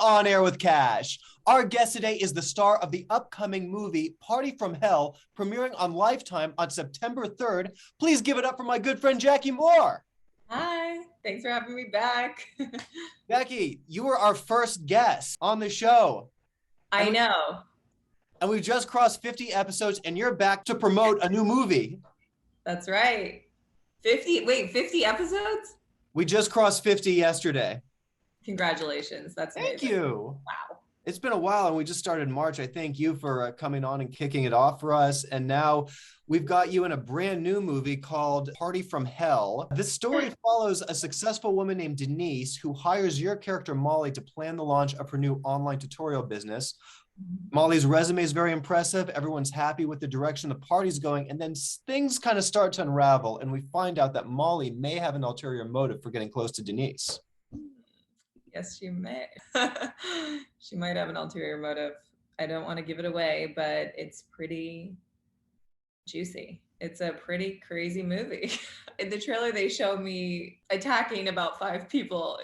On Air with Kash. Our guest today is the star of the upcoming movie Party from Hell, premiering on Lifetime on September 3rd. Please give it up for my good friend Jackie Moore. Hi, thanks for having me back. Jackie, you were our first guest on the show. I know. And we've just crossed 50 episodes, and you're back to promote a new movie. That's right. 50 episodes? We just crossed 50 yesterday. Congratulations. That's amazing. Thank you. Wow. It's been a while, and we just started in March. I thank you for coming on and kicking it off for us. And now we've got you in a brand new movie called Party from Hell. This story follows a successful woman named Denise who hires your character Molly to plan the launch of her new online tutorial business. Molly's resume is very impressive. Everyone's happy with the direction the party's going, and then things kind of start to unravel, and we find out that Molly may have an ulterior motive for getting close to Denise. Yes, she may. She might have an ulterior motive. I don't want to give it away, but it's pretty juicy. It's a pretty crazy movie. In the trailer, they show me attacking about 5 people,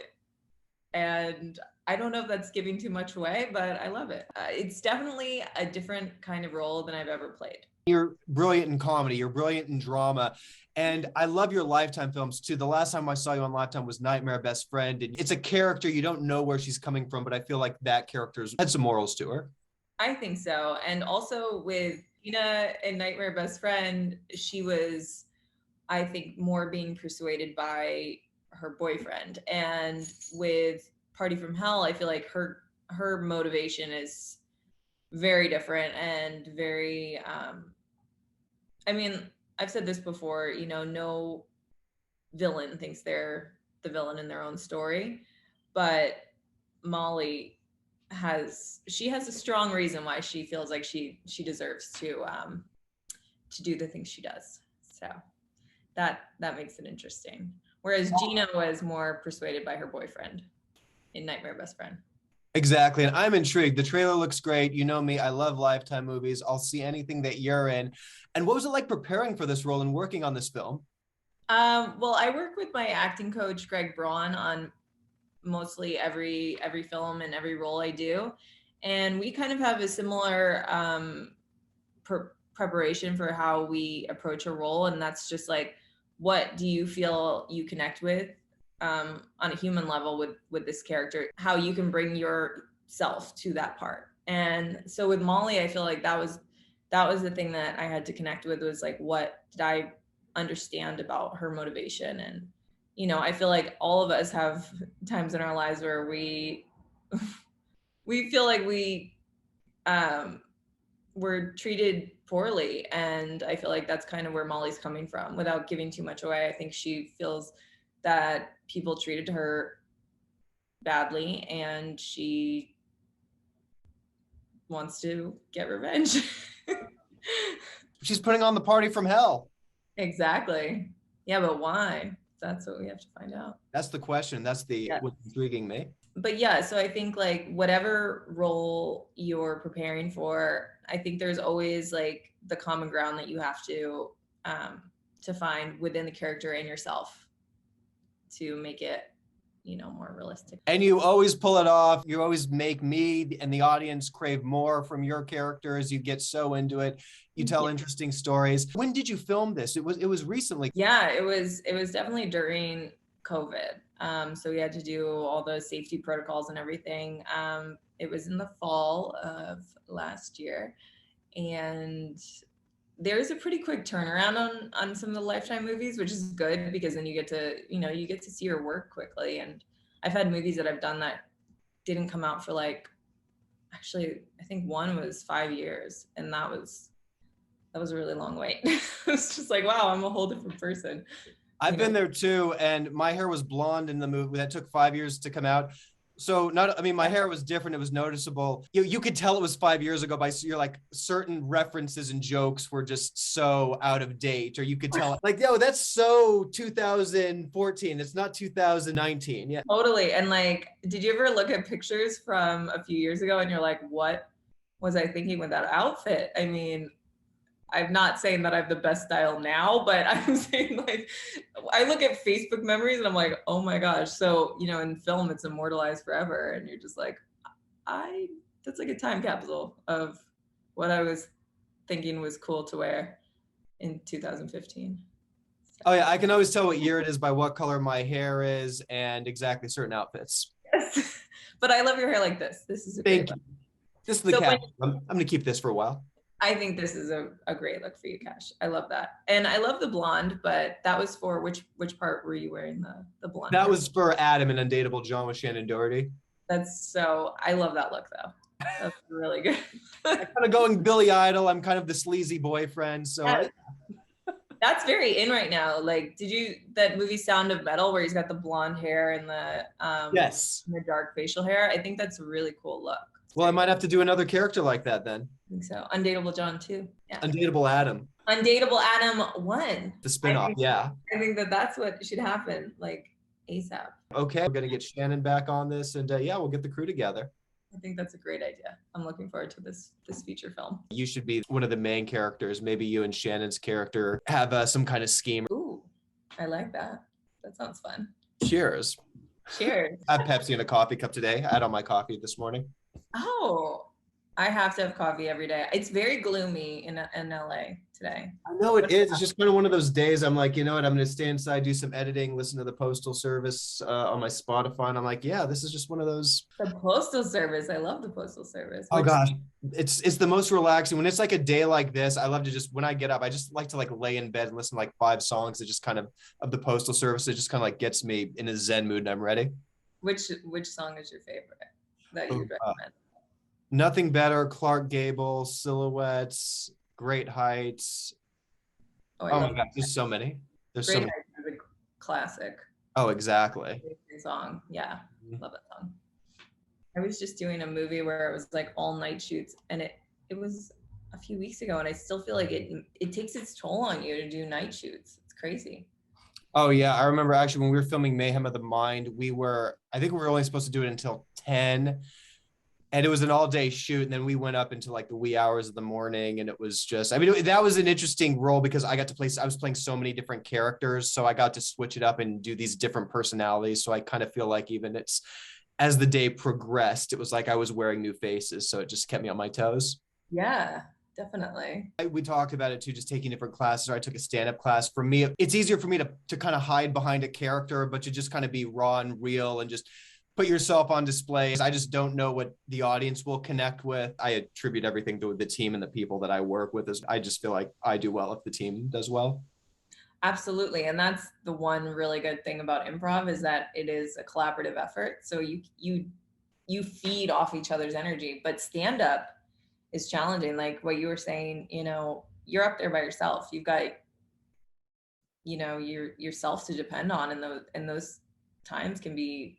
and I don't know if that's giving too much away, but I love it. It's definitely a different kind of role than I've ever played. You're brilliant in comedy, you're brilliant in drama, and I love your Lifetime films too. The last time I saw you on Lifetime was Nightmare Best Friend, and it's a character you don't know where she's coming from, but I feel like that character's had some morals to her. I think so. And also with Tina in Nightmare Best Friend, she was, I think, more being persuaded by her boyfriend. And with Party from Hell, I feel like her motivation is very different and very I mean, I've said this before, you know, no villain thinks they're the villain in their own story, but Molly has a strong reason why she feels like she deserves to do the things she does. So that makes it interesting. Whereas Gina was more persuaded by her boyfriend in Nightmare Best Friend. Exactly. And I'm intrigued. The trailer looks great. You know me, I love Lifetime movies. I'll see anything that you're in. And what was it like preparing for this role and working on this film? Well, I work with my acting coach, Greg Braun, on mostly every film and every role I do. And we kind of have a similar preparation for how we approach a role. And that's just like, what do you feel you connect with on a human level with this character, how you can bring yourself to that part. And so with Molly, I feel like that was the thing that I had to connect with, was like, what did I understand about her motivation? And, you know, I feel like all of us have times in our lives where we feel like we're treated poorly. And I feel like that's kind of where Molly's coming from. Without giving too much away, I think she feels that people treated her badly and she wants to get revenge. She's putting on the Party from Hell. Exactly. Yeah, but why? That's what we have to find out. That's the question. That's what's intriguing me. But yeah, so I think like whatever role you're preparing for, I think there's always like the common ground that you have to find within the character and yourself to make it, you know, more realistic. And you always pull it off. You always make me and the audience crave more from your characters. You get so into it. You tell interesting stories. When did you film this? It was recently. Yeah, it was definitely during COVID. So we had to do all the safety protocols and everything. It was in the fall of last year, and there's a pretty quick turnaround on some of the Lifetime movies, which is good because then you get to see your work quickly. And I've had movies that I've done that didn't come out for like, actually, I think one was 5 years, and that was a really long wait. It's just like, wow, I'm a whole different person. I've been there too, and my hair was blonde in the movie. That took 5 years to come out. So my hair was different. It was noticeable. You could tell it was 5 years ago by you're like certain references and jokes were just so out of date, or you could tell like, yo, that's so 2014. It's not 2019. Yeah, totally. And like, did you ever look at pictures from a few years ago and you're like, what was I thinking with that outfit? I mean, I'm not saying that I have the best style now, but I'm saying like, I look at Facebook memories and I'm like, oh my gosh. So, you know, in film, it's immortalized forever. And you're just like, that's like a time capsule of what I was thinking was cool to wear in 2015. Oh yeah, I can always tell what year it is by what color my hair is and exactly certain outfits. Yes. But I love your hair like this. This is a great Thank look. you. This is the So cap. I'm gonna keep this for a while. I think this is a great look for you, Kash. I love that. And I love the blonde, but that was for which part were you wearing the blonde That hair? was for Adam and Undateable John with Shannon Doherty. I love that look though. That's really good. I'm kind of going Billy Idol. I'm kind of the sleazy boyfriend. So Yes. That's very in right now. Like, that movie Sound of Metal where he's got the blonde hair and yes, and the dark facial hair? I think that's a really cool look. Well, I might have to do another character like that then. I think so. Undateable John 2. Yeah. Undateable Adam. Undateable Adam 1. The spinoff, yeah. I think that's what should happen, like ASAP. Okay, we're gonna get Shannon back on this, and yeah, we'll get the crew together. I think that's a great idea. I'm looking forward to this feature film. You should be one of the main characters. Maybe you and Shannon's character have some kind of scheme. Ooh, I like that. That sounds fun. Cheers. Cheers. I have Pepsi in a coffee cup today. I had on my coffee this morning. Oh, I have to have coffee every day. It's very gloomy in LA today. I know it is. It's just kind of one of those days. I'm like, you know what? I'm going to stay inside, do some editing, listen to the Postal Service on my Spotify. And I'm like, yeah, this is just one of those. The Postal Service. I love the Postal Service. Oh gosh, it's the most relaxing. When it's like a day like this, I love to just, when I get up, I just like to like lay in bed and listen to like 5 songs that just kind of the Postal Service. It just kind of like gets me in a Zen mood and I'm ready. Which song is your favorite that you would recommend? Nothing Better, Clark Gable, Silhouettes, Great Heights. Oh my God, there's so many. There's Great so many. Heights is a classic. Oh, exactly. Song. Yeah, love that song. I was just doing a movie where it was like all night shoots, and it was a few weeks ago, and I still feel like it takes its toll on you to do night shoots. It's crazy. Oh yeah, I remember actually when we were filming Mayhem of the Mind, I think we were only supposed to do it until 10. And it was an all-day shoot, and then we went up into like the wee hours of the morning, and it was just, I mean, that was an interesting role because I was playing so many different characters, so I got to switch it up and do these different personalities. So I kind of feel like even as the day progressed, it was like I was wearing new faces, so it just kept me on my toes. Yeah, definitely. We talked about it too, just taking different classes. I took a stand-up class. For me, it's easier for me to kind of hide behind a character, but to just kind of be raw and real and just put yourself on display. I just don't know what the audience will connect with. I attribute everything to the team and the people that I work with. I just feel like I do well if the team does well. Absolutely. And that's the one really good thing about improv is that it is a collaborative effort. So you feed off each other's energy, but stand up is challenging. Like what you were saying, you're up there by yourself. You've got, yourself to depend on, and those times can be,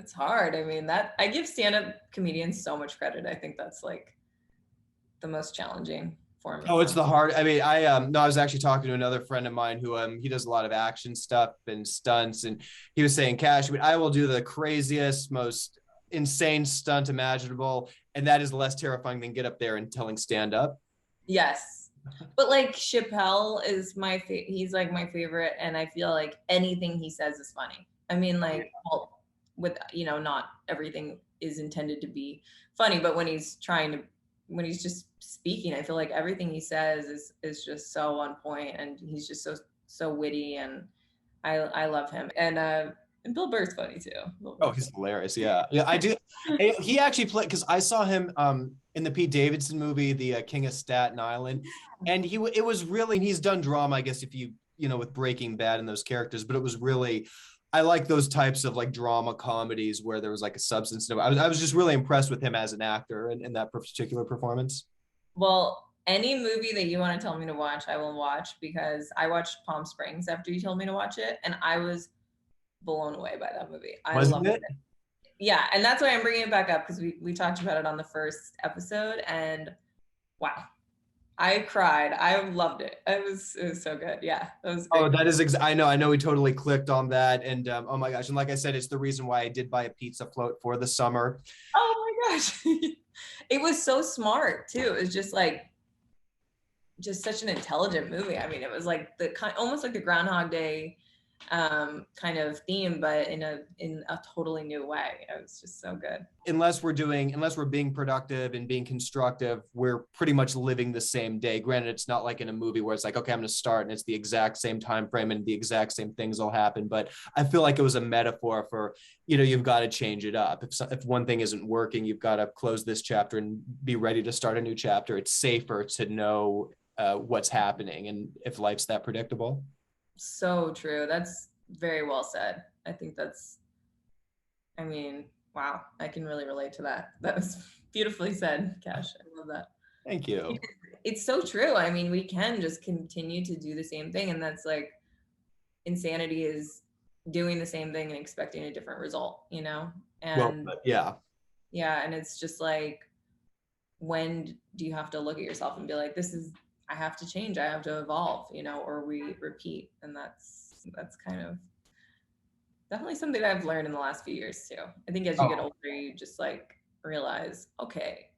it's hard. I mean, I give stand-up comedians so much credit. I think that's like the most challenging form. Oh, it's the hard. I mean, I was actually talking to another friend of mine who he does a lot of action stuff and stunts, and he was saying, Cash, I will do the craziest, most insane stunt imaginable, and that is less terrifying than get up there and telling stand-up. Yes. But like Chappelle is he's like my favorite, and I feel like anything he says is funny. I mean, like, well, with not everything is intended to be funny, but when he's just speaking, I feel like everything he says is just so on point, and he's just so witty, and I love him. And Bill Burr's funny too. Oh, he's hilarious. Yeah, I do. He actually played, because I saw him in the Pete Davidson movie, The King of Staten Island, and it was really, he's done drama, I guess, if you with Breaking Bad and those characters, but it was really, I like those types of like drama comedies where there was like a substance. I was just really impressed with him as an actor in that particular performance. Well, any movie that you want to tell me to watch, I will watch, because I watched Palm Springs after you told me to watch it, and I was blown away by that movie. I loved it. Yeah, and that's why I'm bringing it back up, because we talked about it on the first episode, and wow. I cried. I loved it. It was so good. Yeah, that was great. Oh, that is I know we totally clicked on that, and oh my gosh, and like I said, it's the reason why I did buy a pizza float for the summer. Oh my gosh, it was so smart too. It was just such an intelligent movie. I mean, it was like almost like the Groundhog Day kind of theme, but in a totally new way. It was just so good. Unless we're being productive and being constructive, we're pretty much living the same day. Granted, it's not like in a movie where it's like, okay, I'm going to start and it's the exact same time frame and the exact same things will happen. But I feel like it was a metaphor for, you've got to change it up. If one thing isn't working, you've got to close this chapter and be ready to start a new chapter. It's safer to know what's happening, and if life's that predictable. So true. That's very well said. I think I mean, wow, I can really relate to that. That was beautifully said, Kash. I love that. Thank you. It's so true. I mean, we can just continue to do the same thing. And that's like, insanity is doing the same thing and expecting a different result, And yeah. Yeah. And it's just like, when do you have to look at yourself and be like, I have to change, I have to evolve, or we repeat. And that's kind of definitely something that I've learned in the last few years too. I think as you get older, you just like realize, okay,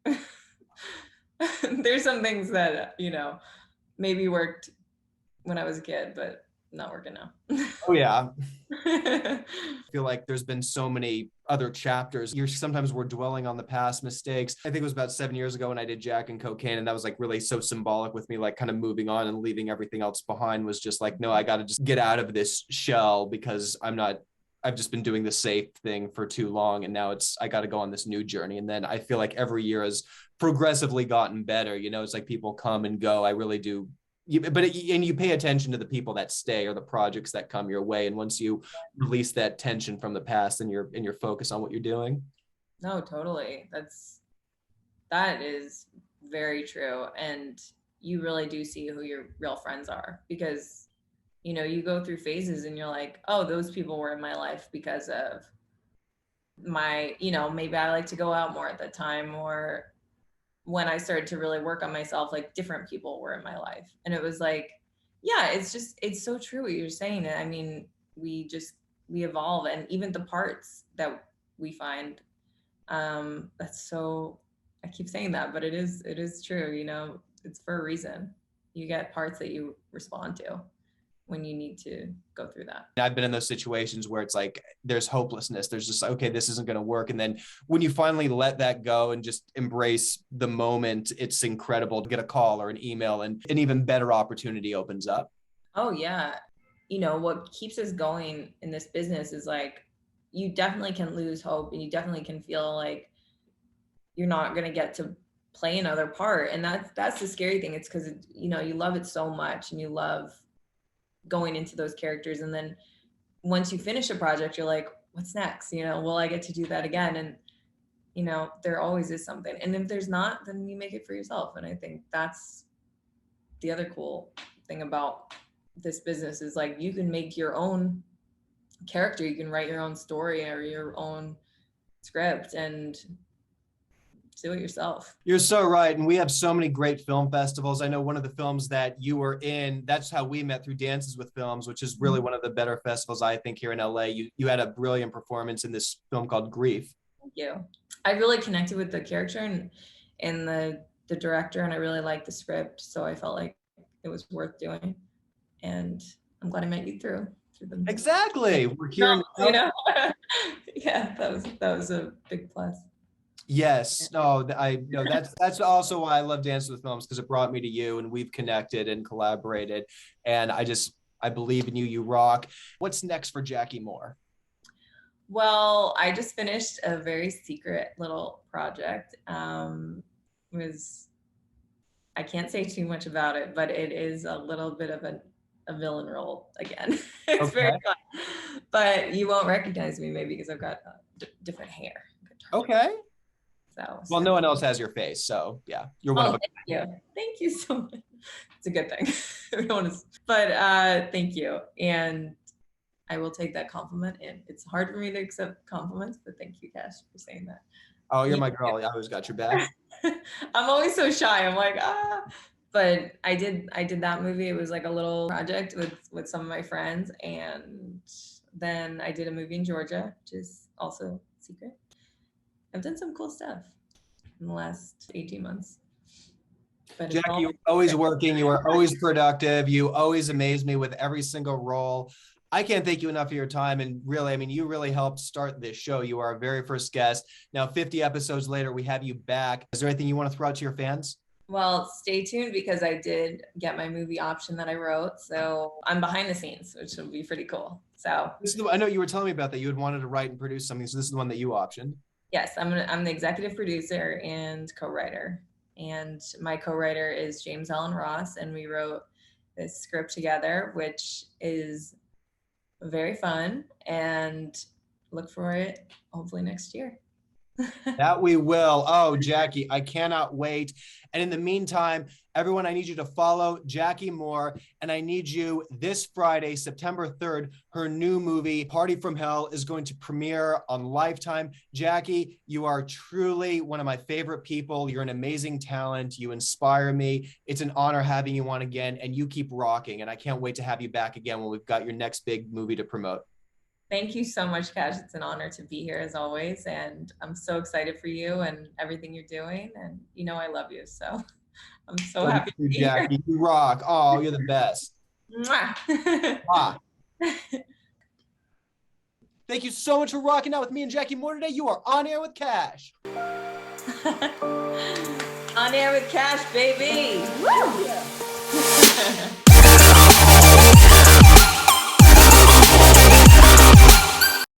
there's some things that, maybe worked when I was a kid, but not working now. Oh yeah. I feel like there's been so many other chapters. Sometimes we're dwelling on the past mistakes. I think it was about 7 years ago when I did Jack and Cocaine, and that was like really so symbolic with me, like kind of moving on and leaving everything else behind. Was just like, no, I got to just get out of this shell, because I've just been doing the safe thing for too long, and now I got to go on this new journey. And then I feel like every year has progressively gotten better. It's like people come and go. I really do. And you pay attention to the people that stay or the projects that come your way. And once you release that tension from the past, and you're focused on what you're doing. No, totally. That is very true. And you really do see who your real friends are, because, you go through phases and you're like, oh, those people were in my life because of my, maybe I like to go out more at the time, or when I started to really work on myself, like different people were in my life. And it was like, yeah, it's so true what you're saying. I mean, we evolve, and even the parts that we find, that's so, I keep saying that, but it is true. It's for a reason. You get parts that you respond to when you need to go through that. I've been in those situations where it's like, there's hopelessness. There's just, okay, this isn't going to work. And then when you finally let that go and just embrace the moment, it's incredible to get a call or an email, and an even better opportunity opens up. Oh yeah. What keeps us going in this business is like, you definitely can lose hope, and you definitely can feel like you're not going to get to play another part. And that's the scary thing. It's because, you love it so much, and you love going into those characters. And then once you finish a project, you're like, what's next? Will I get to do that again? And, there always is something. And if there's not, then you make it for yourself. And I think that's the other cool thing about this business, is like, you can make your own character, you can write your own story or your own script and do it yourself. You're so right. And we have so many great film festivals. I know one of the films that you were in, that's how we met, through Dances with Films, which is really one of the better festivals, I think, here in LA. You had a brilliant performance in this film called Grief. Thank you. I really connected with the character and the director, and I really liked the script. So I felt like it was worth doing. And I'm glad I met you through them. Exactly. We're here. Yeah, that was a big plus. Yes. No, that's also why I love Dances with Films, because it brought me to you, and we've connected and collaborated. And I believe in you. You rock. What's next for Jackie Moore? Well, I just finished a very secret little project. I can't say too much about it, but it is a little bit of a villain role again. It's okay. Very fun, but you won't recognize me maybe because I've got different hair. Okay. So no one else has your face, so yeah, you're one of them. Thank you so much. It's a good thing. But thank you, and I will take that compliment. And it's hard for me to accept compliments, but thank you, Kash, for saying that. Oh, you're my girl. I always got your back. I'm always so shy. I'm like, but I did that movie. It was like a little project with some of my friends, and then I did a movie in Georgia, which is also secret. I've done some cool stuff in the last 18 months. But Jackie, you're always working. You are always productive. You always amaze me with every single role. I can't thank you enough for your time. And really, I mean, you really helped start this show. You are our very first guest. Now, 50 episodes later, we have you back. Is there anything you want to throw out to your fans? Well, stay tuned because I did get my movie option that I wrote. So I'm behind the scenes, which will be pretty cool. So I know you were telling me about that. You had wanted to write and produce something. So this is the one that you optioned. yes, I'm the executive producer and co-writer. And my co-writer is James Allen Ross. And we wrote this script together, which is very fun, and look for it hopefully next year. That we will. Oh, Jackie, I cannot wait. And in the meantime, everyone, I need you to follow Jackie Moore. And I need you this Friday, September 3rd, her new movie, Party from Hell, is going to premiere on Lifetime. Jackie, you are truly one of my favorite people. You're an amazing talent. You inspire me. It's an honor having you on again, and you keep rocking. And I can't wait to have you back again when we've got your next big movie to promote. Thank you so much, Kash. It's an honor to be here as always. And I'm so excited for you and everything you're doing. And you know I love you. So I'm so happy to be Jackie, here. you rock. Oh, you're the best. Mwah. Ah. Thank you so much for rocking out with me and Jackie Moore today. You are On Air with Kash. On Air with Kash, baby. Woo!